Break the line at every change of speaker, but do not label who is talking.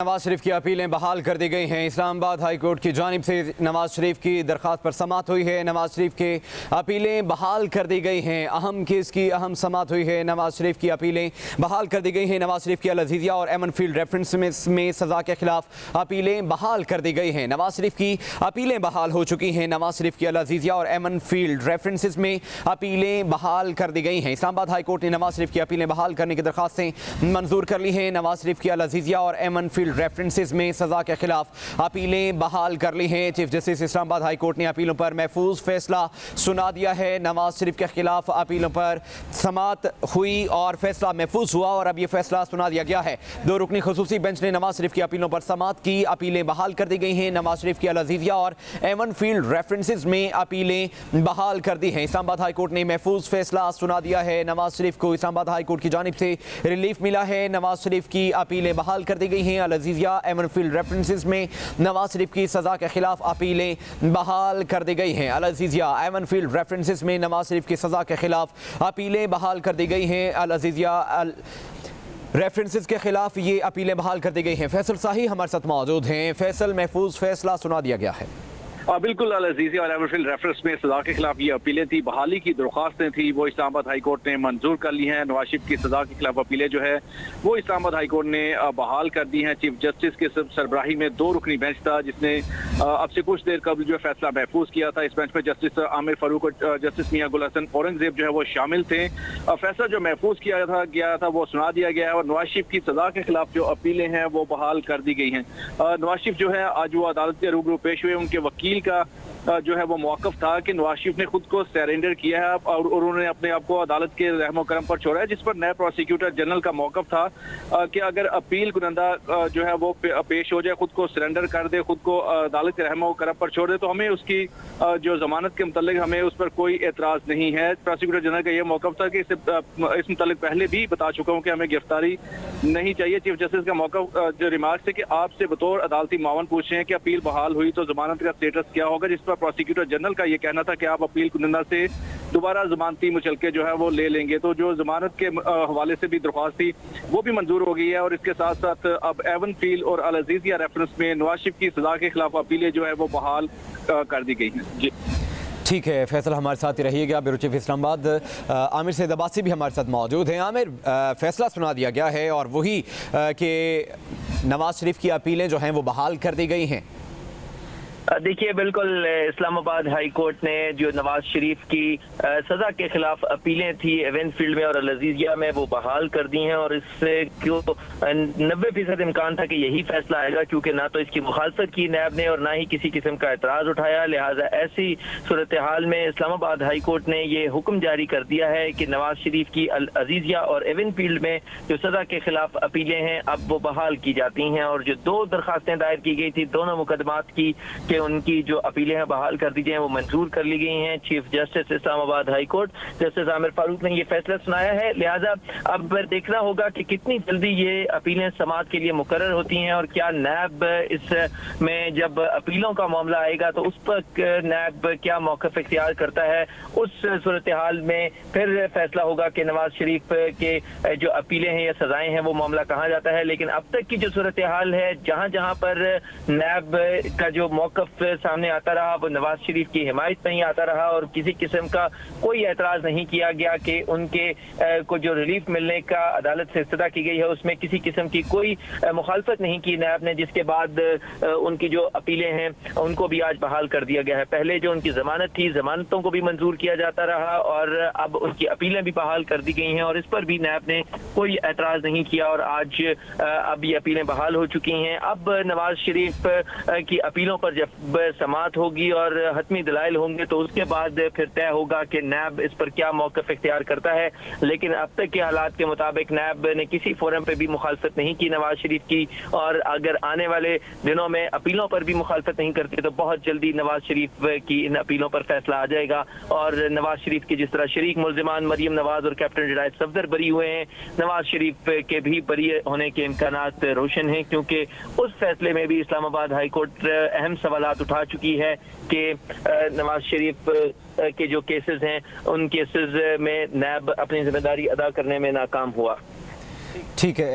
नवाज शरीफ की अपीलें बहाल कर दी गई हैं। इस्लामाबाद हाई कोर्ट की जानिब से नवाज शरीफ की दरख्वास्त पर समाअत हुई है। नवाज शरीफ की अपीलें बहाल कर दी गई हैं। अहम केस की अहम समाअत हुई है। नवाज शरीफ की अपीलें बहाल कर दी गई हैं। नवाज शरीफ की अल-अज़ीज़िया और एमन फील्ड रेफरेंस में सज़ा के खिलाफ अपीलें बहाल कर दी गई हैं। नवाज शरीफ की अपीलें बहाल हो चुकी हैं। नवाज शरीफ की अल-अज़ीज़िया और एमन फील्ड रेफरेंस में अपीलें बहाल कर दी गई हैं। इस्लामाबाद हाई कोर्ट ने नवाज शरीफ की अपीलें बहाल करने की दरख्वास्तें मंजूर कर ली हैं। नवाज शरीफ की अल-अज़ीज़िया और एमन फील्ड रेफरेंसेस में सजा के खिलाफ अपीलें बहाल कर ली हैं। Chief justice Islamabad high court ने अपीलों पर महफूज फैसला सुना दिया है। नवाज शरीफ के खिलाफ अपीलों पर समाअत हुई और फैसला महफूज हुआ और अब यह फैसला सुना दिया गया है। दो रुकनी खसूसी बेंच ने नवाज शरीफ की अपीलों पर समाअत की। अपीलें बहाल कर दी गई हैं। नवाज शरीफ की अल-अज़ीज़िया और एमन फील्ड रेफरेंसेस में अपीलें बहाल कर दी हैं। इस्लामाबाद हाई कोर्ट ने महफूज फैसला सुना दिया है। नवाज शरीफ को इस्लामाबाद हाई कोर्ट की जानिब से रिलीफ मिला है। नवाज शरीफ की अपीलें बहाल कर दी गई हैं। अल-अज़ीज़िया एमन फील्ड रेफरेंसेस में नवाज शरीफ की सजा के खिलाफ अपीलें बहाल कर दी गई हैं। अल-अज़ीज़िया एमन फील्ड रेफरेंसेस में नवाज शरीफ की सजा के खिलाफ अपीलें बहाल कर दी गई हैं। अल-अज़ीज़िया रेफरेंसेस के खिलाफ ये अपीलें बहाल कर दी गई हैं। फैसल शाही हमारे साथ मौजूद हैं। फैसल, महफूज फैसला सुना दिया गया है।
बिल्कुल अल-अज़ीज़िया और एमन फील्ड रेफरेंस में सजा के खिलाफ ये अपीलें थी, बहाली की दरख्वास्तें थी, वो इस्लामाबाद हाई कोर्ट ने मंजूर कर ली हैं। नवाज शरीफ की सजा के खिलाफ अपीलें जो है वो इस्लामाबाद हाई कोर्ट ने बहाल कर दी हैं। चीफ जस्टिस के सरबराही में दो रुकनी बेंच था जिसने अब से कुछ देर कबल जो है फैसला महफूज किया था। इस बेंच में जस्टिस आमिर फारूक और जस्टिस मियां गुल हसन औरंगजेब जो है वो शामिल थे। फैसला जो महफूज किया गया था वो सुना दिया गया है और नवाज शरीफ की सजा के खिलाफ जो अपीलें हैं वो बहाल कर दी गई हैं। नवाज शरीफ जो है आज वो अदालत के रूबरू पेश हुए। उनके वकील का जो है वो मौक़िफ़ था कि नवाज शरीफ ने खुद को सरेंडर किया है और उन्होंने अपने आप को अदालत के रहमो करम पर छोड़ा है, जिस पर नए प्रोसिक्यूटर जनरल का मौक़िफ़ था कि अगर अपील कुनंदा जो है वो पेश हो जाए, खुद को सरेंडर कर दे, खुद को अदालत के रहमो करम पर छोड़ दे, तो हमें उसकी जो जमानत के मुतल्लिक़ हमें उस पर कोई एतराज़ नहीं है। प्रोसिक्यूटर जनरल का यह मौक़िफ़ था कि इस मुतल्लिक़ पहले भी बता चुका हूँ कि हमें गिरफ्तारी नहीं चाहिए। चीफ जस्टिस का मौक़िफ़ जो रिमार्क्स है कि आपसे बतौर अदालती मावन पूछ रहे हैं कि अपील बहाल हुई तो जमानत का स्टेटस क्या होगा, जिस पर प्रोसिक्यूटर जनरल का ये कहना था कि आप अपील कुनंदा से दोबारा जमानती मुचलके जो है वो ले लेंगे। तो जो जमानत के हवाले से भी दरख्वास्त थी वो भी मंजूर हो गई है और इसके साथ साथ अब एवन फील्ड और अल-अज़ीज़िया रेफरेंस में नवाज शरीफ की सजा के खिलाफ अपीलें जो है वो बहाल कर दी गई हैं। जी
ठीक है फैसल, हमारे साथ ही रहिएगा। ब्यूरो चीफ इस्लामाबाद आमिर सैद अब्बासी भी हमारे साथ मौजूद हैं। आमिर, फैसला सुना दिया गया है और वही कि नवाज शरीफ की अपीलें जो हैं वो बहाल कर दी गई हैं।
देखिए, बिल्कुल इस्लामाबाद हाई कोर्ट ने जो नवाज शरीफ की सजा के खिलाफ अपीलें थी एवन फील्ड में और अल-अज़ीज़िया में वो बहाल कर दी हैं और इससे क्यों 90% इम्कान था कि यही फैसला आएगा, क्योंकि ना तो इसकी मुखालफत की नैब ने और ना ही किसी किस्म का एतराज़ उठाया। लिहाजा ऐसी सूरत हाल में इस्लामाबाद हाई कोर्ट ने ये हुक्म जारी कर दिया है कि नवाज शरीफ की अल-अज़ीज़िया और एवन फील्ड में जो सजा के खिलाफ अपीलें हैं अब वो बहाल की जाती हैं। और जो दो दरखास्तें दायर की गई थी दोनों मुकदमात की कि उनकी जो अपीलें हैं बहाल कर दी जाएं वो मंजूर कर ली गई हैं। Chief justice Islamabad high court justice Aamir Farooq ने ये फैसला सुनाया है। लिहाजा अब देखना होगा कि कितनी जल्दी ये अपीलें समाअत के लिए मुकर्रर होती हैं और क्या नैब इसमें जब अपीलों का मामला आएगा तो उस पर नैब क्या मौक़िफ़ इख्तियार करता है। उस सूरत हाल में फिर फैसला होगा कि नवाज शरीफ के जो अपीलें हैं या सजाएं हैं वो मामला कहाँ जाता है। लेकिन अब तक की जो सूरत हाल है, जहाँ जहाँ पर नैब का जो मौक़िफ़ सामने आता रहा वो नवाज शरीफ की हिमायत में ही आता रहा और किसी किस्म का कोई एतराज नहीं किया गया कि उनके को जो रिलीफ मिलने का अदालत से इस्तदा की गई है उसमें किसी किस्म की कोई मुखालफत नहीं की नैब ने, जिसके बाद उनकी जो अपीलें हैं उनको भी आज बहाल कर दिया गया है। पहले जो उनकी जमानत थी, जमानतों को भी मंजूर किया जाता रहा और अब उनकी अपीलें भी बहाल कर दी गई हैं और इस पर भी नैब ने कोई एतराज नहीं किया और आज अब ये अपीलें बहाल हो चुकी हैं। अब नवाज शरीफ की अपीलों पर जब समाअत होगी और हतमी दलाइल होंगे तो उसके बाद फिर तय होगा कि नैब इस पर क्या मौक़िफ़ इख्तियार करता है। लेकिन अब तक के हालात के मुताबिक नैब ने किसी फोरम पे भी मुखालफत नहीं की नवाज शरीफ की और अगर आने वाले दिनों में अपीलों पर भी मुखालफत नहीं करते तो बहुत जल्दी नवाज शरीफ की इन अपीलों पर फैसला आ जाएगा। और नवाज शरीफ के जिस तरह शरीक मुल्जिमान मरियम नवाज और कैप्टन जडायत सफदर बरी हुए हैं, नवाज शरीफ के भी बरी होने के इम्कानात रोशन हैं, क्योंकि उस फैसले में भी इस्लामाबाद हाई कोर्ट अहम सवालात उठा चुकी है कि नवाज शरीफ के जो केसेस हैं उन केसेस में नैब अपनी जिम्मेदारी अदा करने में नाकाम हुआ।
ठीक है।